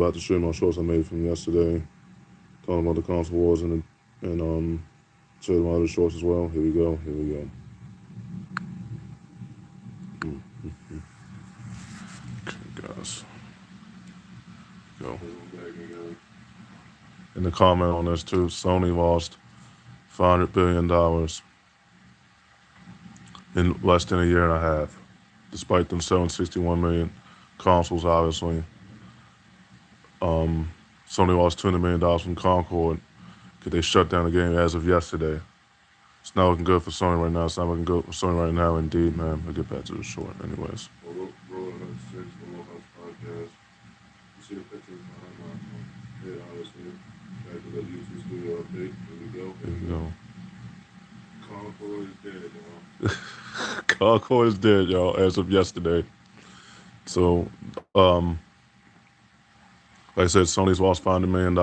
about to show you my shorts I made from yesterday, talking about the console wars and show you my other shorts as well. Here we go. Here we go. Okay, guys. Go. In the comment on this too, Sony lost $500 billion in less than a year and a half, despite them selling 61 million consoles. Obviously, Sony lost $200 million from Concord because they shut down the game as of yesterday. It's not looking good for Sony right now. It's not looking good for Sony right now, indeed, man. We'll get back to the short, anyways. You see the picture behind my head, obviously. Back to the YouTube studio update. Here we go. Here we go. Concord is dead, y'all. Concord is dead, y'all, as of yesterday. So, like I said, Sony's lost $500 million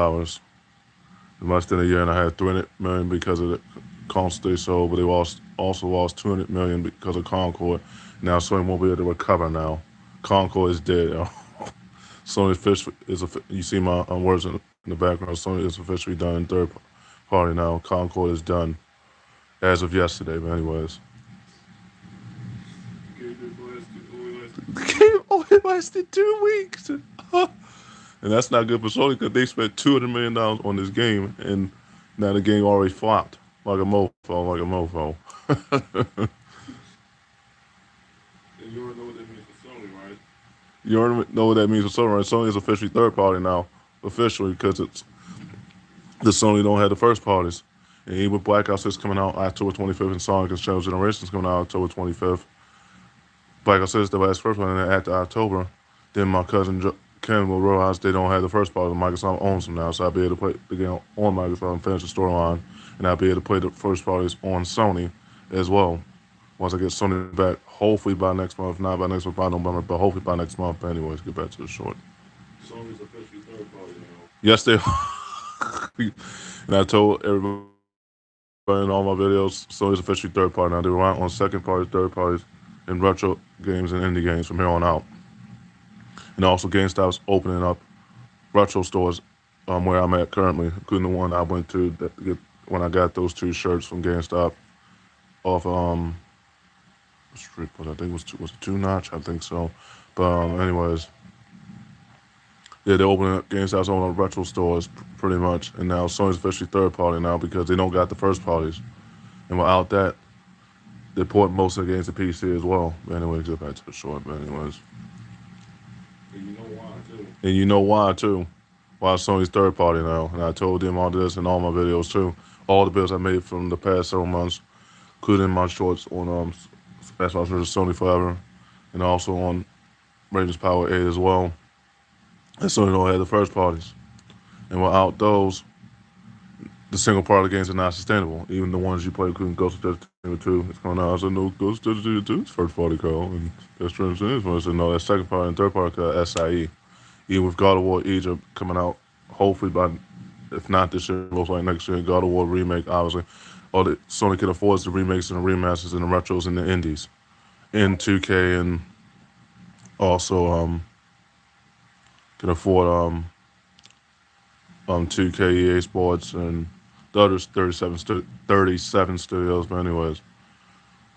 in less than a year and a half. $300 million because of the consoles they sold, but they also lost $200 million because of Concord. Now Sony won't be able to recover now. Concord is dead, y'all. Sony fish is you see my words in the background. Sony is officially done in third party now. Concord is done as of yesterday. But anyways, the game only lasted 2 weeks, and that's not good for Sony because they spent $200 million on this game, and now the game already flopped like a mofo, like a mofo. And you already know what that means for Sony, right? You already know what that means for Sony, right? Sony is officially third party now, officially, because it's the Sony don't have the first parties. And even with Black Ops 6 coming out October 25th and Sonic and Shadow Generations coming out October 25th, Black Ops 6 is the last first one, and then after October, then my cousin Ken will realize they don't have the first party. Microsoft owns them now, so I'll be able to play the game on Microsoft and finish the storyline, and I'll be able to play the first parties on Sony as well. Once I get Sony back, hopefully by next month, not by next month, by November, but hopefully by next month. But anyways, get back to the short. Sony's officially third party now. Yes, they are. And I told everybody in all my videos, Sony's officially third party now. They rely on second parties, third parties, and retro games and indie games from here on out. And also GameStop's opening up retro stores where I'm at currently, including the one I went to when I got those 2 shirts from GameStop off street, but I think was it 2-Notch? I think so. But anyways, yeah, they're opening up GameStop's own retro stores pretty much, and now Sony's officially third party now because they don't got the first parties, and without that, they port most of the games to PC as well. But anyways, get back to the short. But anyways, and you know why too. And you know why too. Why Sony's third party now, and I told them all this in all my videos too. All the videos I made from the past several months, including my shorts on Smash Bros. Sony Forever, and also on Ravens Power 8 as well. And Sony don't have the first parties. And without those, the single party games are not sustainable. Even the ones you play, including Ghost of Tsushima 2, it's coming out. I said, no, Ghost of Tsushima 2 is first party, Carl. And that's strange. I said, no, that's second party and third party, SIE. Even with God of War Egypt coming out, hopefully by, if not this year, most likely next year, God of War remake, obviously. All that Sony can afford is the remakes and the remasters and the retros and the indies. And 2K and also can afford 2K, EA Sports, and the other 37 studios. But anyways,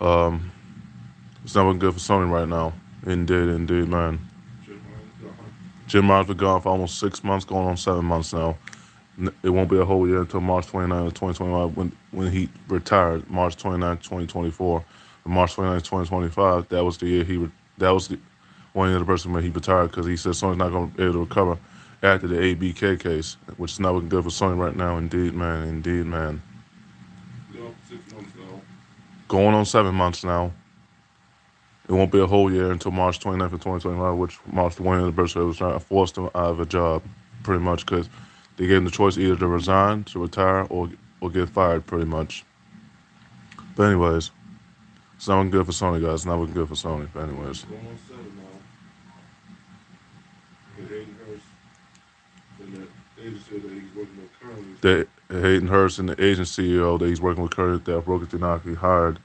it's not looking good for Sony right now. Indeed, man. Jim Ryan's been gone for almost 6 months, going on 7 months now. It won't be a whole year until March 29th, 2025 when he retired, March 29th, 2024. And March 29th, 2025, that was the year that was the 1 anniversary when he retired because he said Sony's not going to be able to recover after the ABK case, which is not looking good for Sony right now. Indeed, man. Yeah, 6 months now. Going on 7 months now. It won't be a whole year until March 29th of 2025, which marks the 1 anniversary. It was trying to force them out of a job, pretty much, because they gave him the choice either to resign, to retire, or get fired, pretty much. But anyways, it's not looking good for Sony, guys. It's not looking good for Sony. But anyways. Going on 7 now. Hayden Hurst and the agent CEO that he's working with currently, that Rohit Tanaka hired,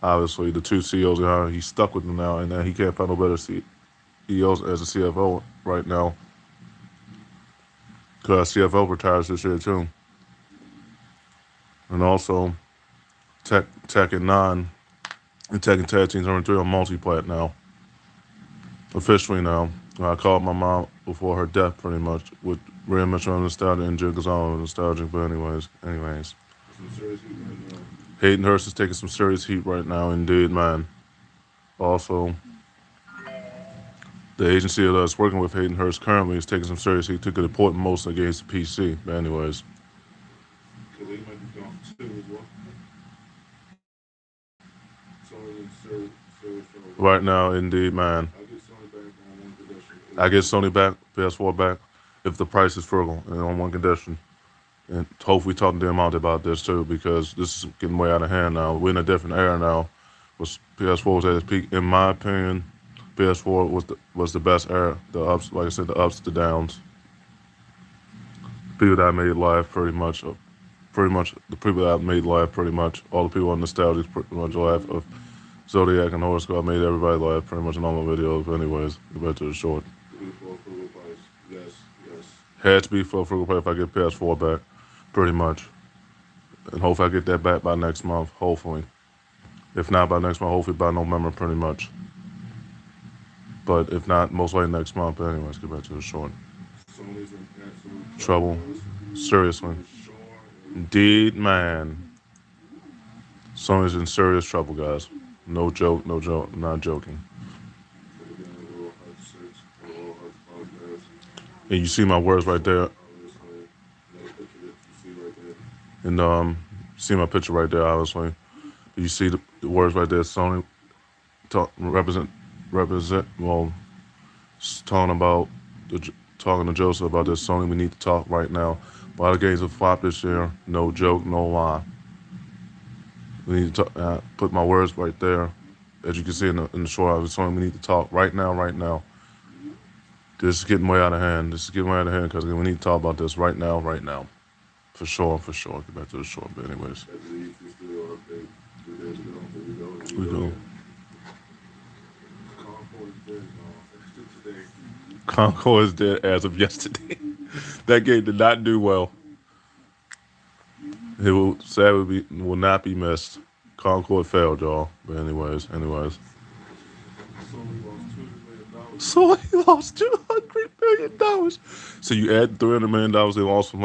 obviously the 2 CEOs he hired, he's stuck with them now, and he can't find no better CEOs as a CFO right now. because CFL retires this year too. And also, Tekken 9 and Tekken Tag Team Turn 3 on multi-plat now. Officially now. I called my mom before her death pretty much with very much on nostalgia and because I'm nostalgic. But anyways. Hayden Hurst is taking some serious heat right now, indeed, man. Also, the agency that's working with Hayden Hurst currently is taking some serious heat. Took an important motion against the PC. But anyways. Right now, indeed, man. I get Sony back, PS4 back, if the price is frugal and on one condition. And hopefully talking to them out about this too, because this is getting way out of hand now. We're in a different era now. PS4 was at its peak, in my opinion. PS4 was the best era. The ups, like I said, the ups, the downs. People that I made live pretty much the people that I made live pretty much. All the people on nostalgia pretty much live of Zodiac and Horoscope. I made everybody live pretty much in all my videos. But anyways, get back to the short. Yes. Had to be for a frugal price if I get PS4 back, pretty much. And hopefully I get that back by next month, hopefully. If not by next month, hopefully by November, pretty much. But if not, most likely next month. But anyways, get back to the short. Trouble. Seriously. Indeed, man. Sony's in serious trouble, guys. No joke, I'm not joking. And you see my words right there. And see my picture right there, obviously. You see the words right there. Sony talking to Joseph about this. Sony, we need to talk right now. A lot of games have flopped this year. No joke, no lie. We need to put my words right there. As you can see in the short, Sony, we need to talk right now. This is getting way out of hand. Because we need to talk about this right now. For sure. Get back to the short, but anyways. We go. Concord is dead as of yesterday. That game did not do well. It will not be missed. Concord failed, y'all. But anyways. So he lost $200 million. So you add $300 million they lost from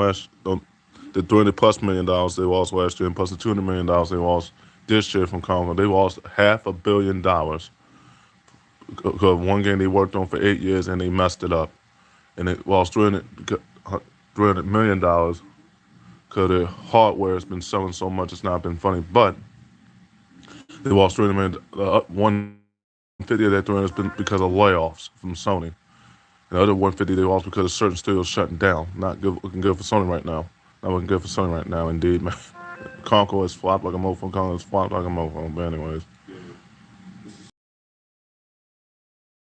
the $300+ million they lost last year, and plus the $200 million they lost this year from Concord. They lost $500 million because one game they worked on for 8 years and they messed it up, and they lost $300 million because their hardware has been selling so much it's not been funny. But they lost $300 million. 150 of that 300 has been because of layoffs from Sony. And the other 150 they lost because of certain studios shutting down. Not good, looking good for Sony right now. Indeed, man. Concord is flopped like a mofo. But anyways.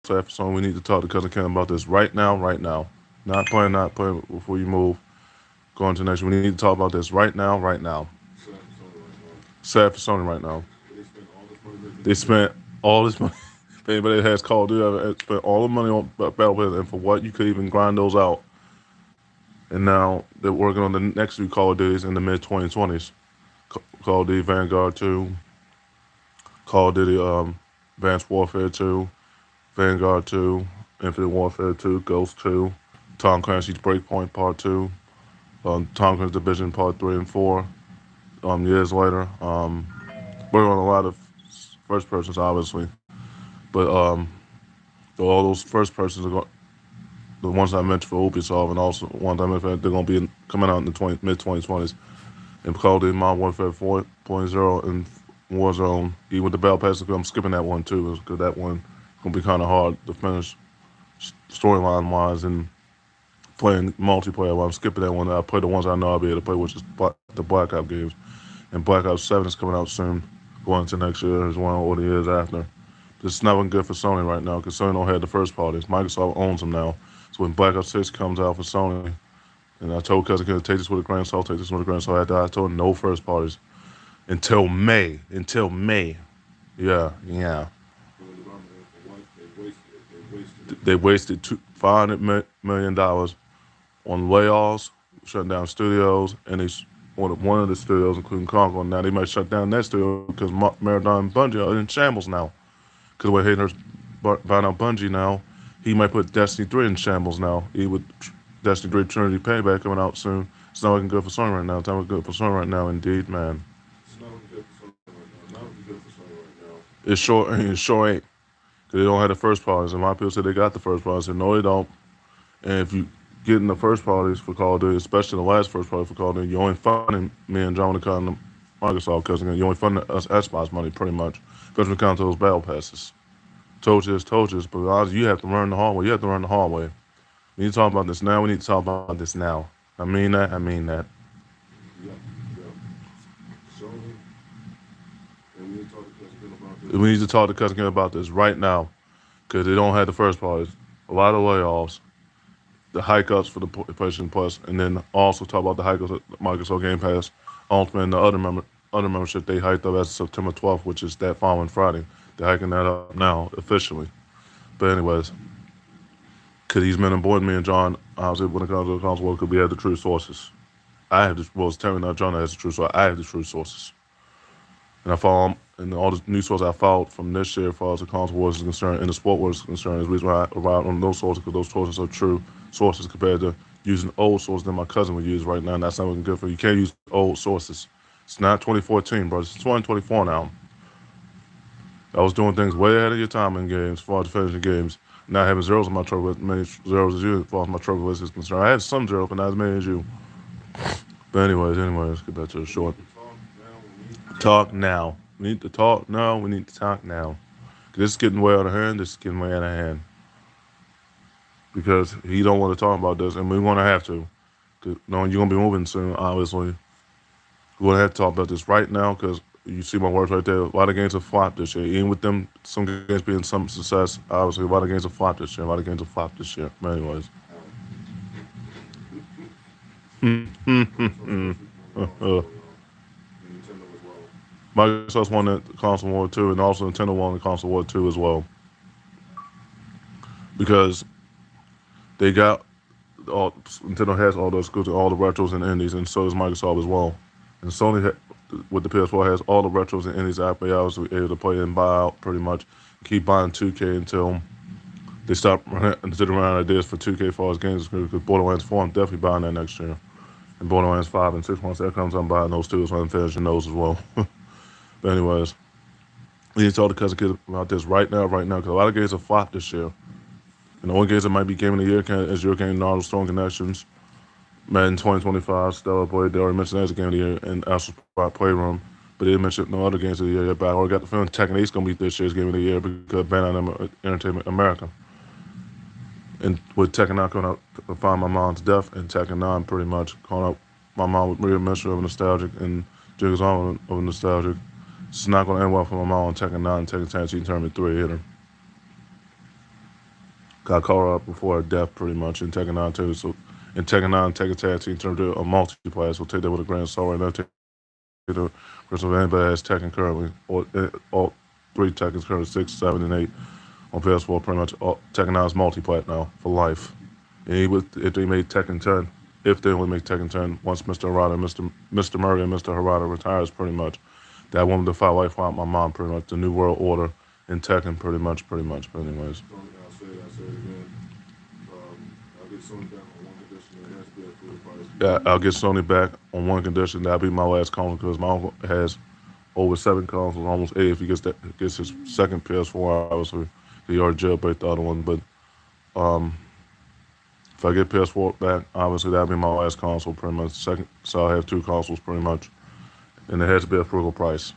So after Sony, we need to talk to Cousin Ken about this right now. Not playing before you move. Going to the next one. We need to talk about this right now. Sad for Sony right now. They spent all this money. If anybody that has Call of Duty, spent all the money on Battle Pass, and for what? You could even grind those out. And now they're working on the next few Call of Duties in the mid-2020s. Call of Duty Vanguard 2, Call of Duty Advanced Warfare 2, Vanguard 2, Infinite Warfare 2, Ghost 2, Tom Clancy's Breakpoint Part 2, Tom Clancy's Division Part 3 and 4. Years later, working on a lot of first persons, obviously, but all those first persons are the ones I mentioned for Ubisoft, and also the ones I mentioned they're going to be coming out in the mid-2020s. And Call of Duty Modern Warfare 4.0 and Warzone, even with the Battle Pass, I'm skipping that one too, because that one going to be kind of hard to finish storyline-wise and playing multiplayer. While I'm skipping that one, I play the ones I know I'll be able to play, which is the Black Ops games. And Black Ops 7 is coming out soon, going into next year as well, or the years after. It's not looking good for Sony right now, because Sony don't have the first parties. Microsoft owns them now. So when Black Ops 6 comes out for Sony, and I told Cousin Ken to take this with a grain of salt, I told him no first parties until May. Yeah. They wasted $500 million on layoffs, shutting down studios, and one of the studios, including Congo, now they might shut down that studio because Marathon and Bungie are in shambles now. Because the way Hayden's buying out Bungie now, he might put Destiny 3 in shambles now. He would Destiny 3 Trinity Payback coming out soon. It's not looking good for Sony right now. It's not looking good for Sony right now, indeed, man. It's not looking good for Sony right now. Not looking good for Sony right now. It sure ain't. Because they don't have the first parties. And a lot of people say they got the first parties. And no, they don't. And if you get in the first parties for Call of Duty, especially the last first party for Call of Duty, you only funding me and John when it comes to Microsoft because you only funding us Xbox money pretty much. Especially when it comes to those battle passes. Told you this, but honestly, you have to learn the hard way. You have to learn the hard way. We need to talk about this now. We need to talk about this now. I mean that. I mean that. Yeah, yeah. Sony, and we need to talk to Cousin Ken about this. We need to talk to Cousin Ken about this right now because they don't have the first parties. A lot of layoffs, the hike-ups for the PlayStation Plus, and then also talk about the hike-ups at Microsoft Game Pass, Ultimate, and the other membership they hiked up as of September 12th, which is that following Friday. They're hiking that up now officially. But anyways, could these men aboard me and John, obviously when it comes to the console world, could we have the true sources? I have the, well, it's Terry, not John that has the true source. I have the true sources. And I follow, and all the news sources I followed from this year, as far as the console wars is concerned, and the sport wars is concerned, is the reason why I relied on those sources, because those sources are true sources compared to using old sources that my cousin would use right now, and that's not looking good for you. You can't use old sources. It's not 2014, bro. It's 2024 now. I was doing things way ahead of your time in games, as far as finishing games. Not having zeros on my trophy list, many zeros as you, as far as my trophy list is concerned. I had some zeros, but not as many as you. But anyways, get back to the short. Talk now. We need to talk now. We need to talk now. This is getting way out of hand. This is getting way out of hand. Because he don't want to talk about this, and we're going to have to. Knowing you're going to be moving soon, obviously. We're going to have to talk about this right now, because you see my words right there. A lot of games have flopped this year. Even with them, some games being some success, obviously, a lot of games have flopped this year. But anyways. Microsoft won the console war too, and also Nintendo won the console war too as well. Because they got Nintendo has all those exclusives, all the retros and indies, and so does Microsoft as well. And Sony with the PS4 has all the retros and indies that I was able to play and buy out pretty much. Keep buying 2K until they stop considering around ideas for 2K for as games, because Borderlands 4, I'm definitely buying that next year. And Borderlands 5 and 6, once that comes, I'm buying those too, so I'm finishing those as well. But anyways, we need to talk to Cousin Kid about this right now, because a lot of games have flopped this year. And the only games that might be Game of the Year is your game, Naruto Storm Connections, Madden 2025, Stellar Blade. They already mentioned that as a Game of the Year, and Astro Spot Playroom. But they didn't mention no other games of the year yet. But I already got the feeling Tekken 8 is going to be this year's Game of the Year because Bandai Entertainment America. And with Tekken 9 coming out to find my mom's death, and Tekken 9 pretty much calling out my mom with real mixture of nostalgic and Jiggers on of nostalgic. It's not going to end well for my mom on Tekken 9 and Tekken Tag Team Tournament 3 either. Got caught her up before her death pretty much in Tekken 9 too. So in Tekken 9, Tekken Tag Team Tournament 3 are multiplayer, so take that with a grain of salt right now. Take the rest of anybody has Tekken currently, all three Tekkens currently, 6, 7, and 8 on PS4 pretty much. Tekken 9 is multiplayer now for life. And if they made Tekken 10, if they only make Tekken 10, once Mr. Harada, Mr. Murray and Mr. Harada retires pretty much, that woman to fight life out my mom pretty much, the New World Order in Tekken pretty much. But anyways. I'll say it again. I'll get Sony back on one condition, it has to be at full price. Yeah, I'll get Sony back on one condition. That'll be my last console, because my uncle has over 7 consoles, almost 8 if he gets his second PS4, obviously. He already jailbreak the other one, but if I get PS4 back, obviously that'll be my last console pretty much. Second, so I'll have 2 consoles pretty much. And it has to be a frugal price.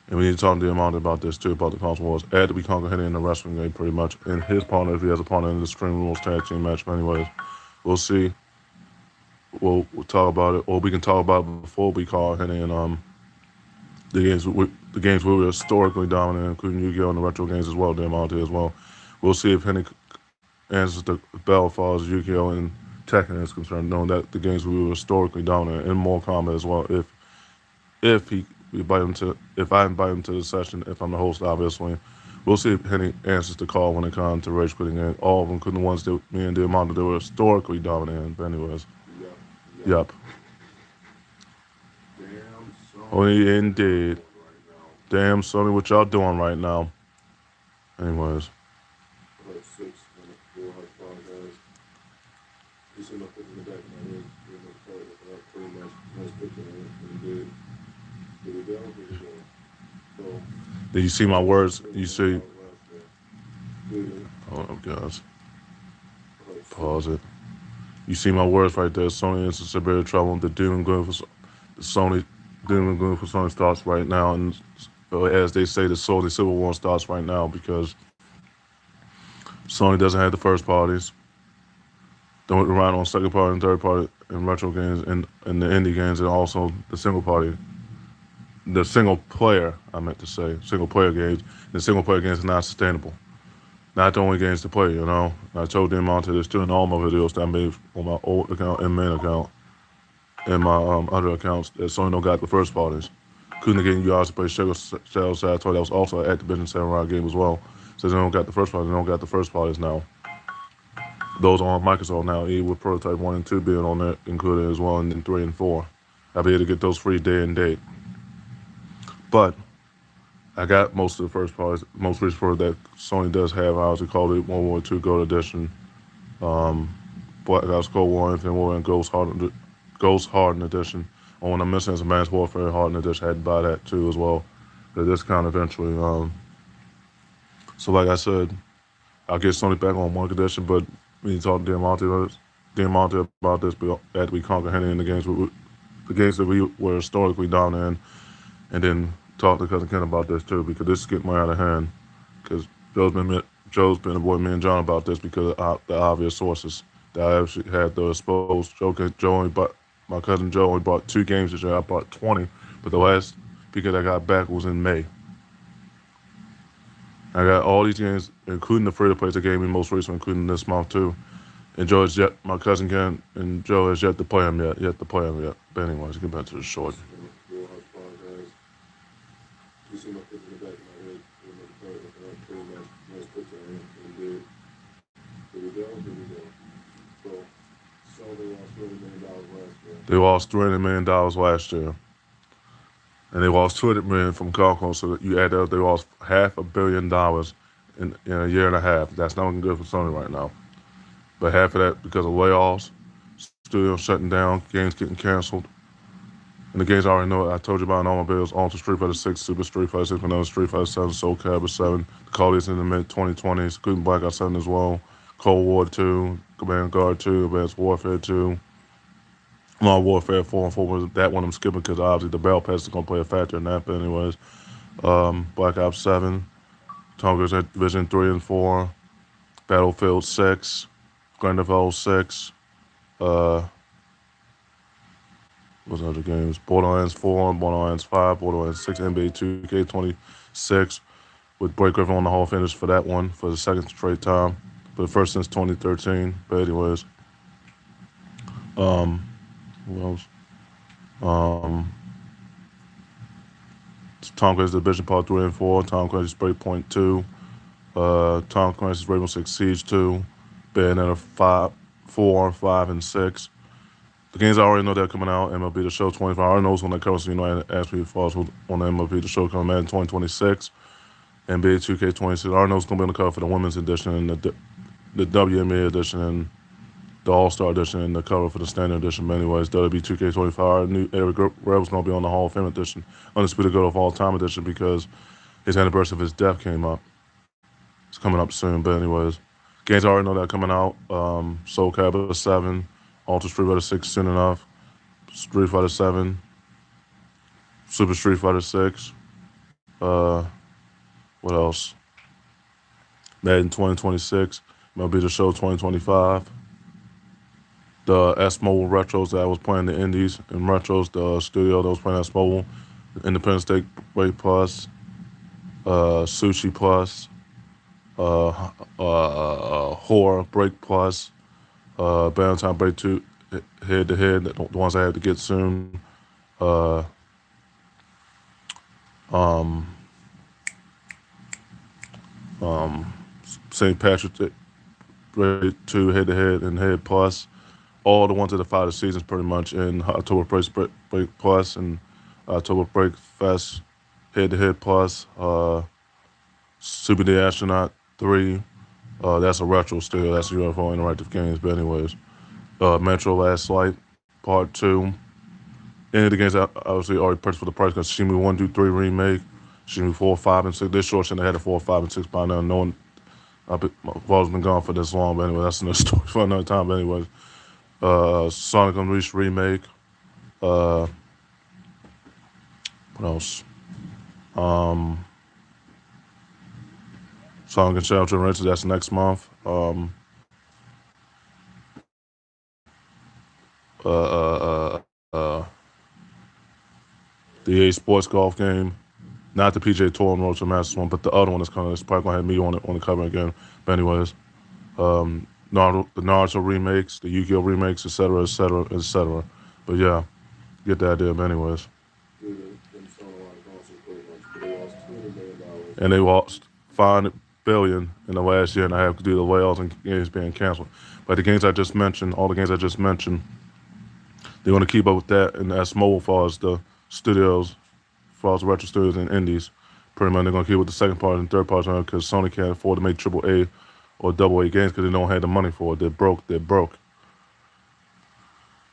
And we need to talk to Diamante about this too, about the console wars. Add to be Conquer Henry in the wrestling game pretty much. And his partner, if he has a partner in the Extreme Rules tag team match. But anyways, we'll see. We'll talk about it. Or we can talk about it before we call Henry and the games we were historically dominant, including Yu-Gi-Oh! And the retro games as well, Diamante as well. We'll see if Henry answers the bell as far as Yu-Gi-Oh! And Tekken is concerned, knowing that the games we were historically dominant in Mortal Kombat as well. If I invite him to the session, if I'm the host, obviously, we'll see if Henry answers the call when it comes to rage quitting. And all of them, including the ones that me and Diamante, they were historically dominant in. But anyways. Yeah. Yep. Damn, Sony, Only what y'all indeed. doing right now? Damn, Sony, what y'all doing right now? Anyways, Part 6 on the Full House Podcast. You see my picture in the back of my head. You know, pretty nice picture of it. Pretty good. Here we go. Here we go. So, did you see my Sony lost words? $20 You million see? last year. Clearly, Hold up, guys. part 6. Pause it. You see my words right there. Sony is in severe trouble. The doom and gloom for Sony, doom and gloom for Sony starts right now, and as they say, the Sony Civil War starts right now because Sony doesn't have the first parties. Don't rely on second party and third party in retro games and the indie games, and also the single party, the single player. I meant to say single player games. The single player games are not sustainable. Not the only games to play, you know. I told them onto this too in all my videos that I made on my old account and main account and my other accounts that Sony don't got the first parties. Couldn't get you guys to play Shadow Saboteur. That was also an Activision Samurai game as well. So they don't got the first parties. They don't got the first parties now. Those are on Microsoft now, even with Prototype 1 and 2 being on there included as well, and then 3 and 4. I'll be able to get those free day and date. But I got most of the first parties, most recent part that Sony does have. I also called it World War II Gold Edition, Black Ops Cold War, Infinite War, and Ghost Hardened Edition. Oh, when I'm missing is Advanced Warfare Hardened Edition. I had to buy that too as well. The discount eventually. So like I said, I'll get Sony back on one condition, but we need to talk to Diamante about this. But after we conquer Henry in the games, the games that we were historically dominant in, and then talk to Cousin Ken about this too, because this is getting way out of hand. Because Joe's been avoiding me and John about this because of the obvious sources that I actually had to expose. Joe only bought, my cousin Joe only bought 2 games this year. I bought 20, but the last because I got back was in May. I got all these games, including the free-to-play that gave me most recently, including this month too. And Joe is yet, my cousin Ken and Joe has yet to play him yet to play him yet. But anyways, get back to the short. Full House Podcast. You see my picture in the back of my head. You know, pretty nice picture of it. Pretty good. Here we go. Here we go. So, Sony lost $30 million last year. They lost $300 million last year. And they lost $200 million from Qualcomm, so that you add up, they lost $500 million in a year and a half. That's not looking good for Sony right now. But half of that because of layoffs, studios shutting down, games getting canceled. And the games I already know, I told you about in all my videos, Ultra Street Fighter 6, Super Street Fighter 6, Vanilla Street Fighter 7, Soul Calibur 7, the Call of Duty in the mid-2020s, including Black Ops 7 as well, Cold War 2, Command Guard 2, Advanced Warfare 2, Modern Warfare 4 and 4, that one I'm skipping because obviously the Battle Pass is going to play a factor in that, but anyways. Black Ops 7, Tonga's Division 3 and 4, Battlefield 6, Grand Theft Auto 6, what's other games? Borderlands 4, Borderlands 5, Borderlands 6, NBA 2K26, with Blake Griffin on the Hall of Fame for that one for the second straight time, for the first since 2013. But anyways, who else? Tom Clancy's Division Part 3 and 4, Tom Clancy's Breakpoint 2, Tom Clancy's Rainbow Six Siege 2, Bayonetta 5, 4, 5, and 6. The games I already know that are coming out, MLB The Show 25. I already know when that comes, so you know, I asked me if I was on the MLB The Show coming out in 2026. NBA 2K26. I already know it's going to be on the cover for the Women's Edition and the WNBA Edition and the All-Star Edition and the cover for the Standard Edition. But anyways, WB 2K25. I knew Eric Reb's going to be on the Hall of Fame Edition, Undisputed Goat of All Time Edition, because his anniversary of his death came up. It's coming up soon, but anyways. Games I already know that are coming out. Soul Calibur 7, Ultra Street Fighter 6 soon enough, Street Fighter 7, Super Street Fighter 6, what else? Madden 2026, MLB The Show 2025. The S-Mobile Retros that I was playing the Indies and Retros, the studio that was playing S-Mobile, Independence Day Break Plus, Sushi Plus, Horror Break Plus, Valentine Break 2 Head to Head, the ones I have to get soon. St. Patrick's Break 2 Head to Head and Head Plus. all the ones that defy the seasons pretty much in October Break Plus and October Break Fest, Head to Head Plus, Super the Astronaut 3. That's a retro still. That's a UFO Interactive Games. But anyways, Metro Last Light Part 2. Any of the games I obviously already purchased for the price because Shimi 1, 2, 3 remake, Shimi 4, 5, and 6. This short shouldn't have had a 4, 5, and 6 by now. Knowing my balls been gone for this long, but anyway, that's another story for another time. But anyways, Sonic Unleashed remake. Uh, what else? Um, Sonic and Shadow Generation. That's next month. The EA Sports Golf game. Not the PJ Tour and Road to Masters one, but the other one is kind of, it's probably gonna have me on the cover again. But anyways, the Naruto remakes, the Yu-Gi-Oh remakes, etc., etc., etc. But yeah, get the idea. But anyways, and they lost $5 billion in the last year and a half due to the layoffs and games being canceled. But the games I just mentioned, all the games I just mentioned, they're gonna keep up with that, and that's mobile for as the studios, for as retro studios and indies. Pretty much they're gonna keep with the second part and third part because Sony can't afford to make AAA or AA games because they don't have the money for it. They're broke. They're broke.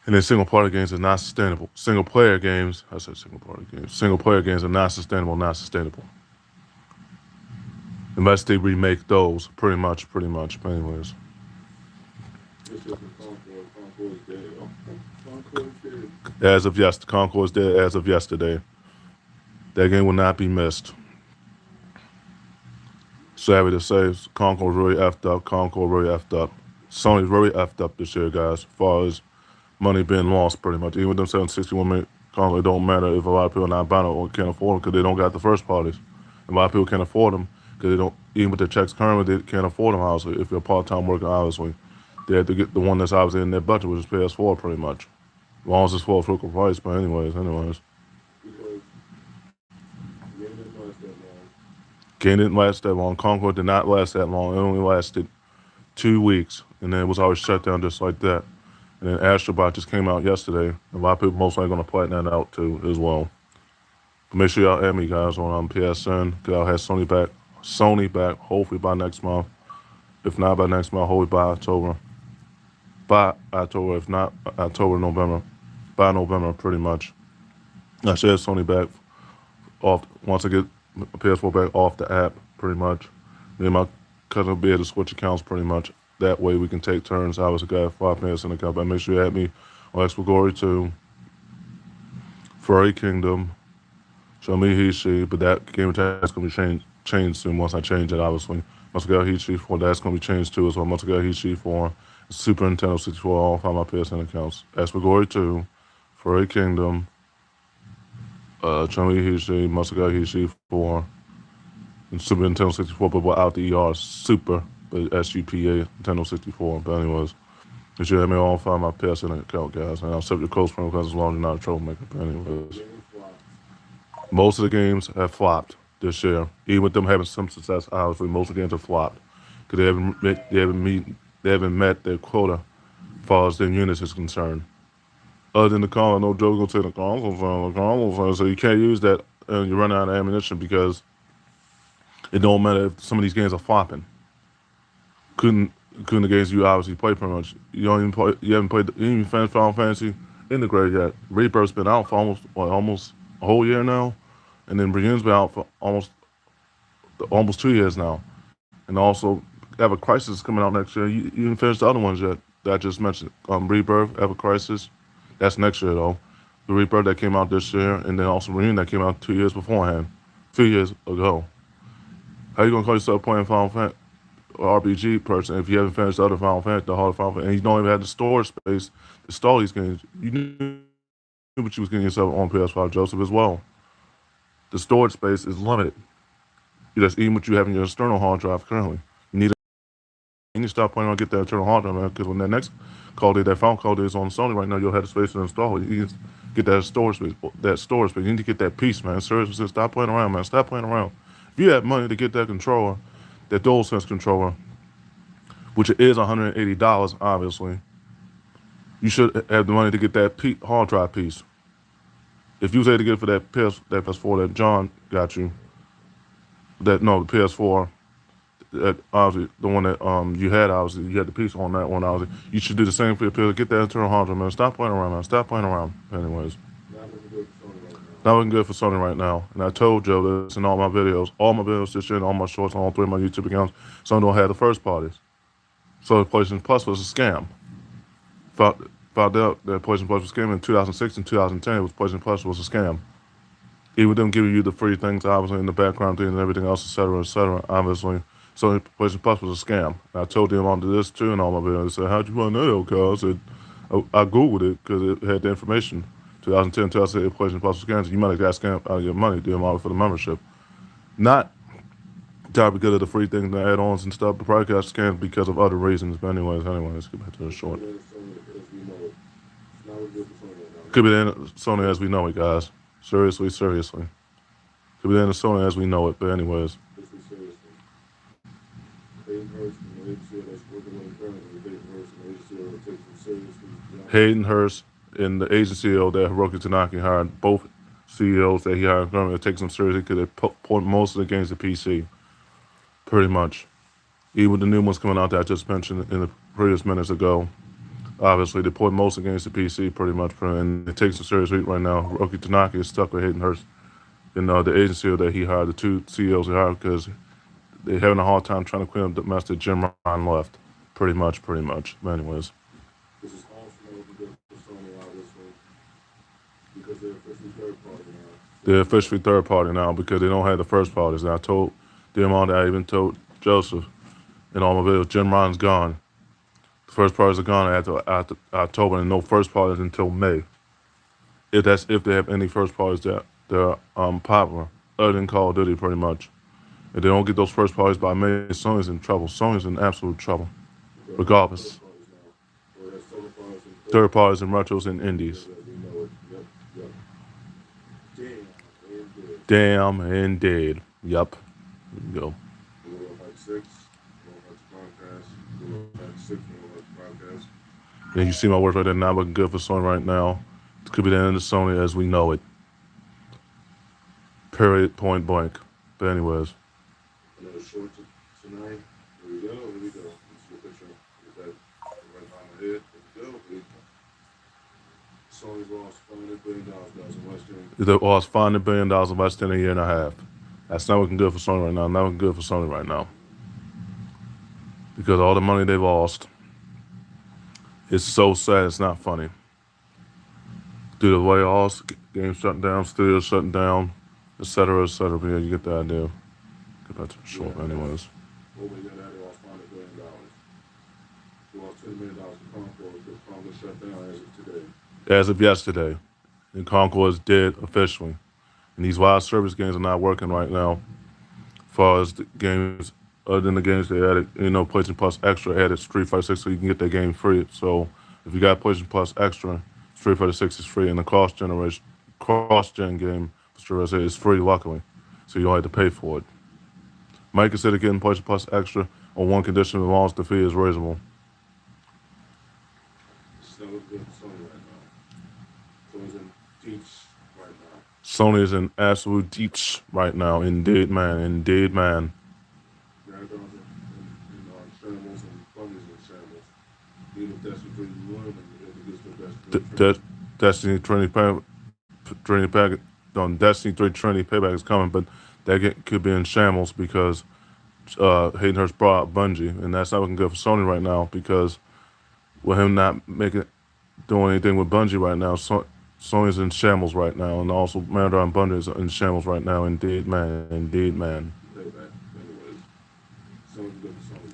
And then single player games are not sustainable. Single player games, I said single player games. Single player games are not sustainable. Not sustainable. Unless they remake those, pretty much. But anyways, as of yesterday, Concourse dead. As of yesterday, that game will not be missed. Sorry to say, Concourse really effed up. Concourse really effed up. Sony's really effed up this year, guys. As far as money being lost, pretty much. Even with them selling 61 million consoles, it don't matter if a lot of people are not buying it or can't afford them because they don't got the first parties. A lot of people can't afford them because they don't. Even with their checks currently, they can't afford them. Obviously, if you're part-time worker, obviously, they have to get the one that's obviously in their budget, which is PS4, pretty much. As long as it's for a full price. But anyways. Game didn't last that long. Concord did not last that long. It only lasted 2 weeks, and then it was always shut down just like that. And then Astrobot just came out yesterday. A lot of people most likely going to platinum that out too as well. But make sure y'all add me, guys, on PSN because I'll have Sony back. Hopefully by next month. If not by next month, hopefully by October. If not October, November. By November, pretty much. I should have Sony back off once I get PS4 back off the app, pretty much. Me and my cousin will be able to switch accounts pretty much. That way we can take turns. I was a guy 5 minutes in the account. But make sure you add me on Explogory 2, Furry Kingdom, Show Me He She, but that game attack is going to be changed soon once I change it, obviously. Must go He She 4, that's going to be changed too as well. Must go He She 4, Super Nintendo 64, all 5 my PSN accounts. Explogory 2, Furry Kingdom, Show Me He She, Must go He She 4, and Super Nintendo 64, but without the ER, Super, but SUPA, Nintendo 64. But anyways, you should have me all 5 my PSN account, guys. And I'll set your close friend because as long as you're not a troublemaker. But anyways, most of the games have flopped this year. Even with them having some success, obviously, most of the games have flopped because they haven't met their quota as far as their units is concerned. Other than the console, no joke gonna take the console, so you can't use that and you run out of ammunition because it don't matter if some of these games are flopping. Couldn't the games you obviously play pretty much. You haven't played even Final Fantasy Integrated yet. Rebirth's been out for almost a whole year now, and then Reunion's been out for almost 2 years now. And also, Ever Crisis coming out next year. You didn't finish the other ones yet that I just mentioned. Rebirth, Ever Crisis, that's next year though. The Rebirth that came out this year, and then also Reunion that came out 2 years beforehand, 2 years ago. How you gonna call yourself playing Final Fantasy RPG person if you haven't finished the other Final Fantasy, the Hall of Final Fantasy, and you don't even have the storage space to install these games? You knew what you was getting yourself on PS5, Joseph, as well. The storage space is limited. That's even what you have in your external hard drive currently. You need to stop planning on get that internal hard drive, man, because when that next call date, that Final Call date is on Sony right now, you'll have the space to install it. You can get that storage space. You need to get that piece, man. Seriously, stop playing around, man. Stop playing around. If you have money to get that controller, that DualSense controller, which is $180, obviously, You should have the money to get that hard drive piece. If you was able to get it for that PS4 that John got you, that no the PS4, that obviously the one that you had, obviously you had the piece on that one, obviously you should do the same for your PS. Get that internal hard drive, man. Stop playing around, man. Stop playing around. Anyways, Not looking good for Sony right now. not looking good for Sony right now. And I told Joe this in all my videos this year, and all my shorts on all three of my YouTube accounts. Sony don't have the first parties. So PlayStation Plus was a scam. Found out that PlayStation Plus was a scam in 2006 and 2010. It was PlayStation Plus was a scam. Even them giving you the free things, obviously in the background things and everything else, etc., etc. Obviously, so PlayStation Plus was a scam. And I told them on this too in all my videos. They said, "How'd you find that, okay?" I said, I googled it because it had the information. 2010, 2008, PlayStation Plus was scams. You might have got scammed out of your money doing all for the membership. Not because of the free things, the add-ons and stuff. But probably got scammed because of other reasons. But anyways, get back to the short. Could be the end of Sony as we know it, guys. Seriously. Could be the end of Sony as we know it. But anyways. Hayden Hurst and the agency that Hiroki Tanaka hired, both CEOs that he hired, going to take them seriously because they point most of the games to PC. Pretty much. Even with the new ones coming out that I just mentioned in the previous minutes ago. Obviously, they point most of the games to PC pretty much, and it takes some serious heat right now. Hiroki Tanaka is stuck with Hayden Hurst and the agency that he hired, the two CEOs he hired, because they're having a hard time trying to clean up the mess that Jim Ryan left. Pretty much. But anyways. This is also good for Sony, obviously, because they're officially third party now. They're officially third party now because they don't have the first parties. And I told them all that. I even told Joseph in all my videos, Jim Ryan's gone. The first parties are gone after October, and no first parties until May. If they have any first parties that they're popular, other than Call of Duty, pretty much. If they don't get those first parties by May, Sony's in trouble. Sony's in absolute trouble, regardless. Third parties and retros and indies. Damn and dead. Yup. There you go. Yeah, you see my work right there. Not looking good for Sony right now. It could be the end of Sony as we know it. Period. Point blank. But anyways. Another short tonight. Here we go. Let's see a picture. Get that right behind my head. Here we go. Sony's lost $500 billion in less than. They lost $500 billion in less than a year and a half. That's not looking good for Sony right now. Not looking good for Sony right now. Because all the money they've lost. It's so sad. It's not funny. Due to layoffs, games shutting down, studios shutting down, etc. But yeah, you get the idea. Get back to the short, anyways. Oh my God, they lost $500 billion. They lost $10 million in Concord because Concord shut down as of today. As of yesterday. And Concord is dead officially. And these live service games are not working right now. As far as the games, other than the games they added, PlayStation Plus Extra added Street Fighter 6 so you can get that game free. So if you got PlayStation Plus Extra, Street Fighter 6 is free. And the cross-gen game for Street Fighter 6 is free, luckily. So you don't have to pay for it. Might consider getting PlayStation Plus Extra on one condition as long as the fee is reasonable. So good for Sony right now. Sony's in deeps right now. Sony is in absolute deeps right now. Indeed, man. Dragon's in shambles and Bunny's in shambles. Even if Destiny 3 won, it gets the best. Destiny Trinity Payback is coming, but that could be in shambles because Hayden Hurst brought out Bungie, and that's not looking good for Sony right now because with him not doing anything with Bungie right now, Sony's in shambles right now, and also Marathon and Bungie is in shambles right now. Indeed, man. Payback, anyways. Sony's good for Sony,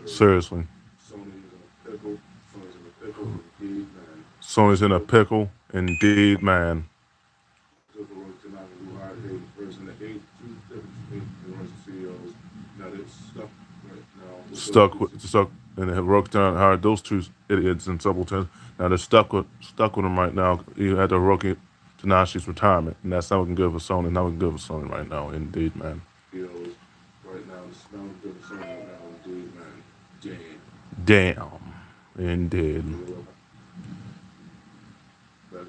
guys. Seriously. Sony's in a pickle. Sony's in a pickle. Indeed, man. Sony's in a pickle. Indeed, man. Stuck, and they worked down hired those two idiots and simpletons. Now they're stuck with them right now. You had the Hiroki Tanashi's retirement, and that's not looking good for Sony. Not looking good for Sony right now. Indeed, man. Right now, it's not looking good for Sony right now. Indeed, man. Damn. Indeed.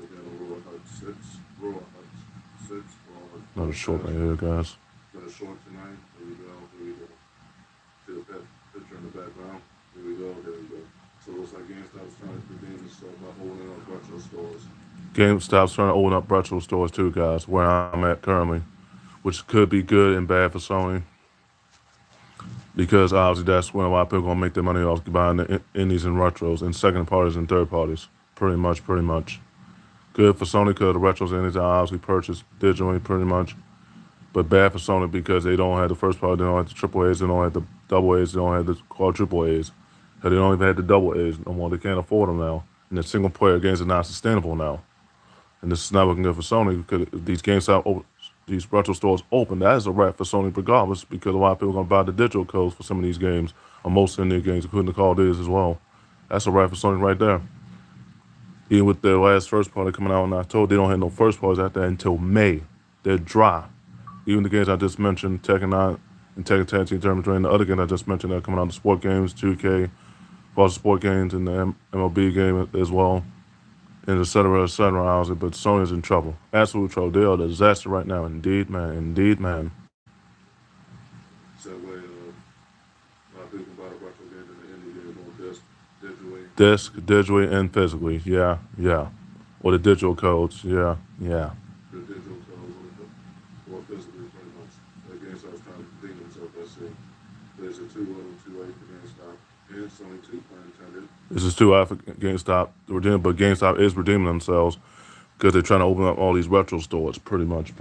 again on Royal Heights 6. Royal Heights 6. Another short right here, guys. Got a short tonight. Here we go. Here we go. See the picture in the background. Here we go. There we go. So it looks like GameStop's trying to redeem itself by holding up retro stores. GameStop's trying to open up retro stores too, guys, where I'm at currently, which could be good and bad for Sony. Because obviously that's when a lot of people are gonna make their money off buying the indies and retros and second parties and third parties. Pretty much. Good for Sony because the retros and indies are obviously purchased digitally pretty much. But bad for Sony because they don't have the first party, they don't have the triple A's, they don't have the double A's, they don't have the quadruple A's. They don't even have the double A's no more. They can't afford them now. And the single player games are not sustainable now. And this is not looking good for Sony because these these retro stores open. That is a wrap for Sony regardless because a lot of people are going to buy the digital codes for some of these games, or most of their games, including the Call of Duty as well. That's a wrap for Sony right there. Even with their last first party coming out in October, they don't have no first parties out there until May. They're dry. Even the games I just mentioned, Tekken 9 and Tekken Tag Team Tournament, and the other games I just mentioned that are coming out, the sport games, 2K, plus sport games, and the MLB game as well, and et cetera, obviously. But Sony's in trouble. Absolute trouble. They are a disaster right now. Indeed, man. Indeed, man. So that way, a lot of people can buy the retro games and the indie games on disc, digitally. Disc, digitally, and physically. Yeah. Or the digital codes. Yeah. The digital codes or physically, pretty much. Like GameStop's trying to redeem themselves, I see. There's a 2 little 2 8 for GameStop. And Sony 2 pun intended. This is too high for GameStop to redeem, but GameStop is redeeming themselves because they're trying to open up all these retro stores, pretty much.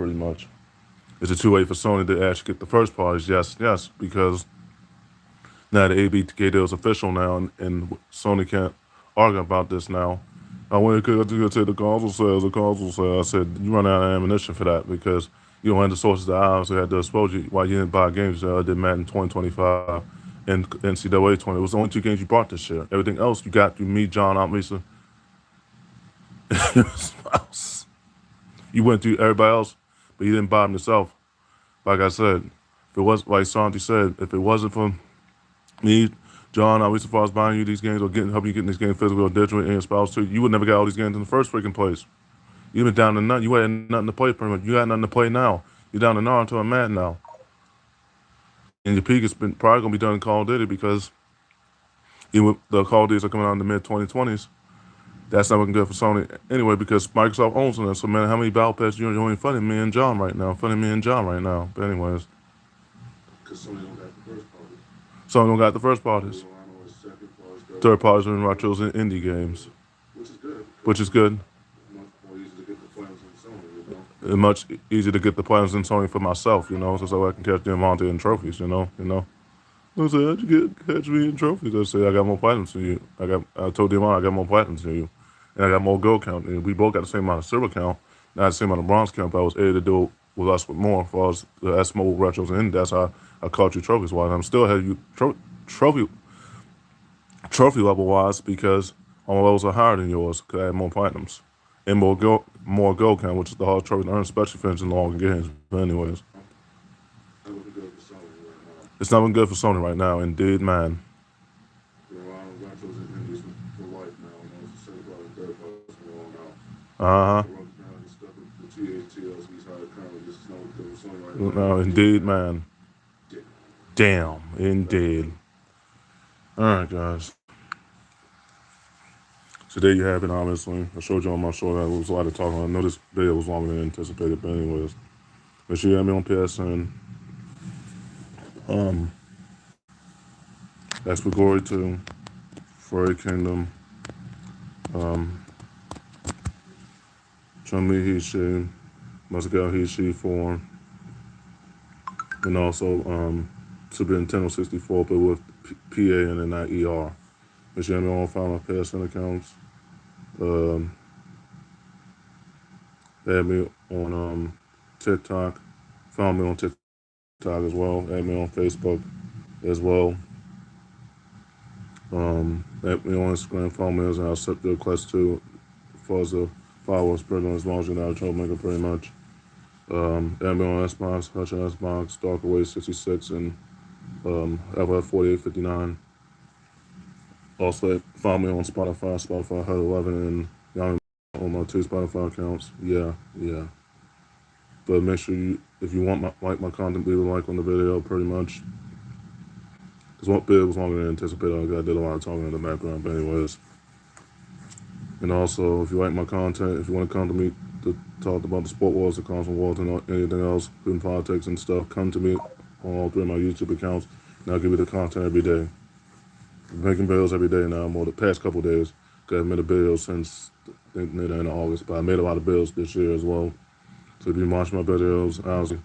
It's a 2-8 for Sony to actually get the first parties, yes, because now the ABK deal is official now, and Sony can't argue about this now. I went to say the console sales. I said, you run out of ammunition for that because you don't have the sources that I obviously had to expose you why you didn't buy games that did Madden 2025 and NCAA 20. It was the only 2 games you bought this year. Everything else you got through me, John, Aunt Lisa, your spouse. You went through everybody else, but you didn't buy them yourself. Like I said, if it was like Santi said, if it wasn't for me, John, Aunt Lisa, as far as buying you these games or helping you get these games physically or digitally and your spouse too, you would never get all these games in the first freaking place. You've been down to nothing. You had nothing to play pretty much. You got nothing to play now. You're down to Naruto and Madden now. And your peak is probably going to be done in Call of Duty because even with the Call of Duties are coming out in the mid-2020s, that's not looking good for Sony anyway because Microsoft owns them. So, man, how many battle passes you're only funding me and John right now? But anyways. Because Sony don't got the first parties. Sony don't got the first parties. Third parties are in retros and indie games. Which is good. It's much easier to get the platinums than Sony for myself, so I can catch Diamante in trophies, I said, how'd you catch me in trophies? I said, I got more platinums than you. I told Diamante I got more platinums than you. And I got more gold count. And we both got the same amount of silver count, not the same amount of bronze count, but I was able to do it with us with more as far as the SMO retros and that's how I caught you trophies wise. I'm still ahead of you trophy level wise because all my levels are higher than yours because I had more platinums. And more gold count, which is the hard trophy to earn, especially finishing long games. But anyways. It's not been good for Sony right now, indeed, man. No, indeed, man. Damn, indeed. Alright, guys. So there you have it, obviously. I showed you on my show that there was a lot of talking. I know this video was longer than anticipated, but anyways. Make sure you have me on PSN. That's for Glory 2, Furry Kingdom, Chun-Li He-She, Muscle He-She 4, and also Super Nintendo 64, but with PA and then not ER. Make sure you have me on follow my PSN accounts. Add me on TikTok. Follow me on TikTok as well. Add me on Facebook as well. Add me on Instagram. Follow me and I'll accept your request too. As far as the followers, pretty much as long as you're not a troublemaker, pretty much. Add me on Xbox, Hutch on Xbox, Darkaway 66, and FF4859. Also, follow me on Spotify, Hut 11, and y'all on my 2 Spotify accounts. Yeah. But make sure you, if you want like my content, leave a like on the video, pretty much. Because what bit was longer than anticipated. I did a lot of talking in the background, but anyways. And also, if you like my content, if you want to come to me to talk about the sport wars, the console wars, and anything else, including politics and stuff, come to me on all 3 of my YouTube accounts, and I'll give you the content every day. I'm making videos every day now, more the past couple days, because I've made a video since the end of August, but I made a lot of videos this year as well. So if you watch my videos, honestly,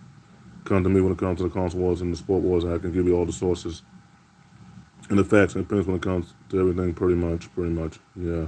come to me when it comes to the console wars and the sport wars, and I can give you all the sources and the facts and opinions when it comes to everything, pretty much. Yeah.